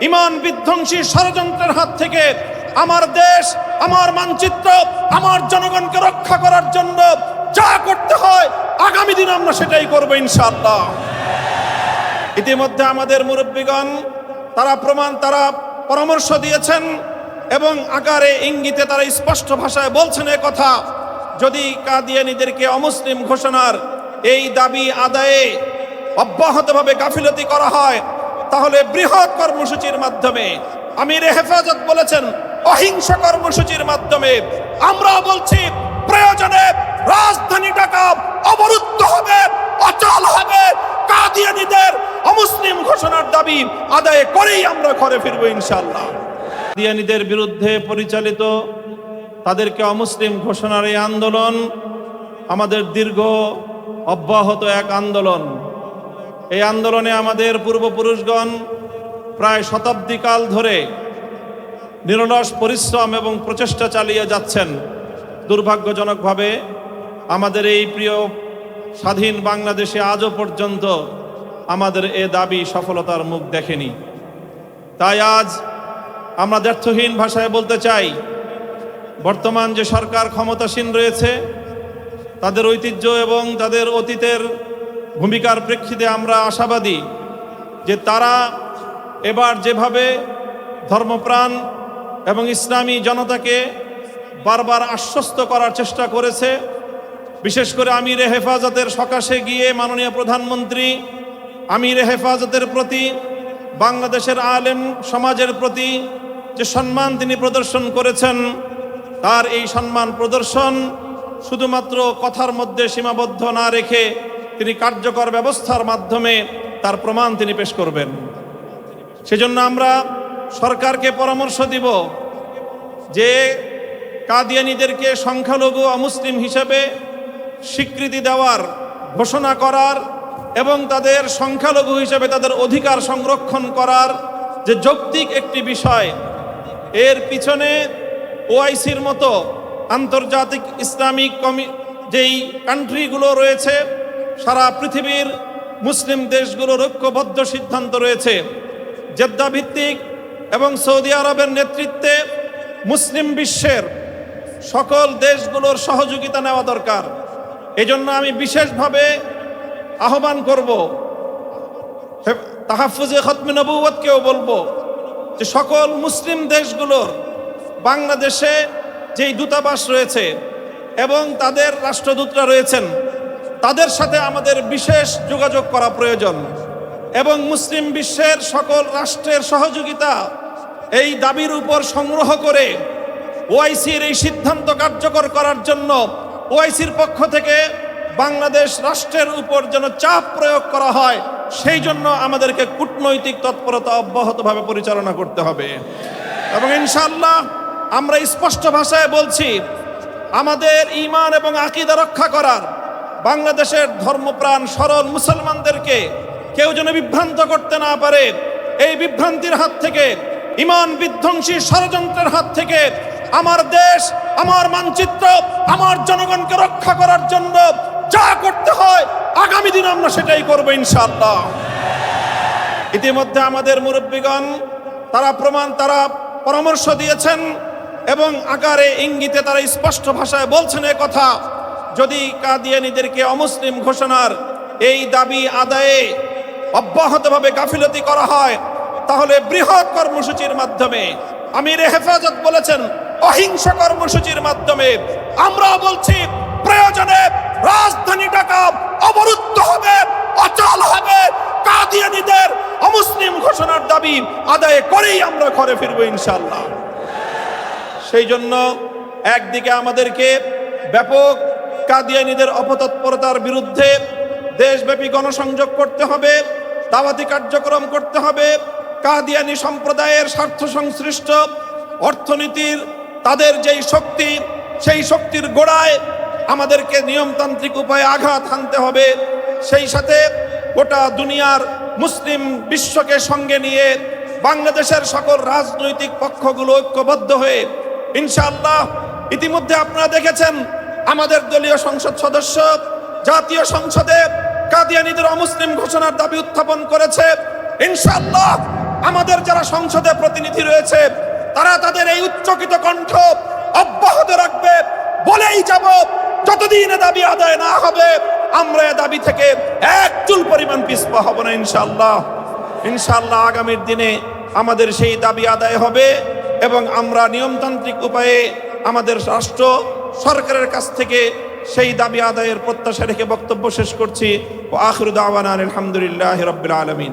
ইমান বিধ্বংসী ষড়যন্ত্রের হাত থেকে আমার দেশ, আমার মানচিত্র, আমার জনগণকে রক্ষা করার জন্য যা করতে হয় আগামী দিন আমরা সেটাই করব ইনশাআল্লাহ। ইতিমধ্যে আমাদের মুরব্বীগণ তারা পরামর্শ দিয়েছেন এবং আকারে ইঙ্গিতে তারা স্পষ্ট ভাষায় বলছেন এ কথা, যদি কাদিয়ানীদেরকে অমুসলিম ঘোষণার এই দাবি আদায়ে অব্যাহতভাবে গাফিলতি করা হয় তাহলে বৃহৎ কর্মসূচির মাধ্যমে, আমির হেফাজত বলেছেন অহিংস কর্মসূচির মাধ্যমে, আমরা বলছি প্রয়োজনে রাজধানী ঢাকা অবরুদ্ধ হবে, অচল হবে, কাদিয়ানীদের অমুসলিম ঘোষণার দাবি আদায় করেই আমরা ঘরে ফিরবো ইনশাআল্লাহ। কাদিয়ানীদের বিরুদ্ধে পরিচালিত তাদেরকে অমুসলিম ঘোষণার এই আন্দোলন আমাদের দীর্ঘ অব্যাহত এক আন্দোলন। এই আন্দোলনে আমাদের পূর্বপুরুষগণ প্রায় শতাব্দীকাল ধরে নিরলস পরিশ্রম এবং প্রচেষ্টা চালিয়ে যাচ্ছেন। দুর্ভাগ্যজনকভাবে আমাদের এই প্রিয় স্বাধীন বাংলাদেশে আজও পর্যন্ত আমাদের এ দাবি সফলতার মুখ দেখেনি। তাই আজ আমরা দ্ব্যর্থহীন ভাষায় বলতে চাই, বর্তমান যে সরকার ক্ষমতাসীন রয়েছে তাদের ঐতিহ্য এবং তাদের অতীতের ভূমিকার প্রেক্ষিতে আমরা আশাবাদী যে তারা এবার যেভাবে ধর্মপ্রাণ এবং ইসলামী জনতাকে বারবার আশ্বস্ত করার চেষ্টা করেছে, বিশেষ করে আমিরে হেফাজতের সকাশে গিয়ে মাননীয় প্রধানমন্ত্রী আমিরে হেফাজতের প্রতি, বাংলাদেশের আলেম সমাজের প্রতি যে সম্মান তিনি প্রদর্শন করেছেন, তার এই সম্মান প্রদর্শন শুধুমাত্র কথার মধ্যে সীমাবদ্ধ না রেখে তিনি কার্যকর ব্যবস্থার মাধ্যমে তার প্রমাণ তিনি পেশ করবেন। সেজন্য আমরা সরকারকে পরামর্শ দিব যে কাদিয়ানীদেরকে সংখ্যালঘু অমুসলিম হিসেবে স্বীকৃতি দেওয়ার, ঘোষণা করার এবং তাদের সংখ্যালঘু হিসেবে তাদের অধিকার সংরক্ষণ করার যে যৌক্তিক একটি বিষয়, এর পিছনে ওআইসির মতো আন্তর্জাতিক ইসলামিক যেই কান্ট্রিগুলো রয়েছে, সারা পৃথিবীর মুসলিম দেশগুলোর ঐক্যবদ্ধ সিদ্ধান্ত রয়েছে। জেদ্দা ভিত্তিক এবং সৌদি আরবের নেতৃত্বে মুসলিম বিশ্বের সকল দেশগুলোর সহযোগিতা নেওয়া দরকার। এজন্য আমি বিশেষভাবে আহ্বান করব, তাহাফুজে খতমে নবুয়তকেও বলবো যে সকল মুসলিম দেশগুলোর বাংলাদেশে যেই দূতাবাস রয়েছে এবং তাদের রাষ্ট্রদূতরা রয়েছেন, তাদের সাথে আমাদের বিশেষ যোগাযোগ করা প্রয়োজন এবং মুসলিম বিশ্বের সকল রাষ্ট্রের সহযোগিতা এই দাবির উপর সংগ্রহ করে ওআইসির এই সিদ্ধান্ত কার্যকর করার জন্য ওআইসির পক্ষ থেকে বাংলাদেশ রাষ্ট্রের উপর যেন চাপ প্রয়োগ করা হয়, সেই জন্য আমাদেরকে কূটনৈতিক তৎপরতা অব্যাহতভাবে পরিচালনা করতে হবে। এবং ইনশাআল্লাহ আমরা স্পষ্ট ভাষায় বলছি, আমাদের ঈমান এবং আকীদা রক্ষা করার, বাংলাদেশের ধর্মপ্রাণ সরল মুসলমানদেরকে কেউ যেন বিভ্রান্ত করতে না পারে, এই বিভ্রান্তির হাত থেকে, ঈমান বিধ্বংসী ষড়যন্ত্রের হাত থেকে আমার দেশ, আমার মানচিত্র, আমার জনগণকে রক্ষা করার জন্য যা করতে হয় আগামী দিন আমরা সেটাই করব ইনশাআল্লাহ। ইতিমধ্যে আমাদের মুরব্বীগণ তারা পরামর্শ দিয়েছেন এবং আকারে ইঙ্গিতে তারা স্পষ্ট ভাষায় বলছেন এ কথা, যদি কাদিয়ানীদেরকে অমুসলিম ঘোষণার এই দাবি আদায়ে অব্যাহতভাবে গাফিলতি করা হয় তাহলে বৃহৎ কর্মসূচির মাধ্যমে, আমিরে হেফাজত বলেছেন অহিংস কর্মসূচির মাধ্যমে, আমরা বলছি প্রয়োজনে রাজধানী ঢাকা অবরুদ্ধ হবে, অচল হবে, কাদিয়ানীদের অমুসলিম ঘোষণার দাবি আদায় করেই আমরা ঘরে ফিরবো ইনশাআল্লাহ। সেই জন্য একদিকে আমাদেরকে ব্যাপক কাদিয়ানীদের অপতৎপরতার বিরুদ্ধে দেশব্যাপী গণসংযোগ করতে হবে, দাওয়াতি কার্যক্রম করতে হবে, কাদিয়ানী সম্প্রদায়ের স্বার্থ সংশ্লিষ্ট অর্থনীতির তাদের যেই শক্তি, সেই শক্তির গোড়ায় আমাদেরকে নিয়মতান্ত্রিক উপায়ে আঘাত হানতে হবে। সেই সাথে গোটা দুনিয়ার মুসলিম বিশ্বকে সঙ্গে নিয়ে বাংলাদেশের সকল রাজনৈতিক পক্ষগুলো ঐক্যবদ্ধ হয়ে ইনশাআল্লাহ, ইতিমধ্যে আপনারা দেখেছেন আমাদের দলীয় সংসদ সদস্য জাতীয় সংসদে কাদিয়ানীদের অমুসলিম ঘোষণার দাবি উত্থাপন করেছে। ইনশাআল্লাহ আমাদের যারা সংসদে প্রতিনিধি রয়েছে তারা তাদের এই উচ্চকিত কণ্ঠ অব্যাহত রাখবে, বলেই যাব যতদিন এ দাবি আদায় না হবে আমরা এ দাবি থেকে এক চুল পরিমাণ পিছপা হব না ইনশাআল্লাহ। ইনশাআল্লাহ আগামীর দিনে আমাদের সেই দাবি আদায় হবে এবং আমরা নিয়মতান্ত্রিক উপায়ে আমাদের রাষ্ট্র সরকারের কাছ থেকে সেই দাবি আদায়ের প্রত্যাশা রেখে বক্তব্য শেষ করছি। ওয়া আখিরু দাওয়ানা আলহামদুলিল্লাহি রাব্বিল আলামিন।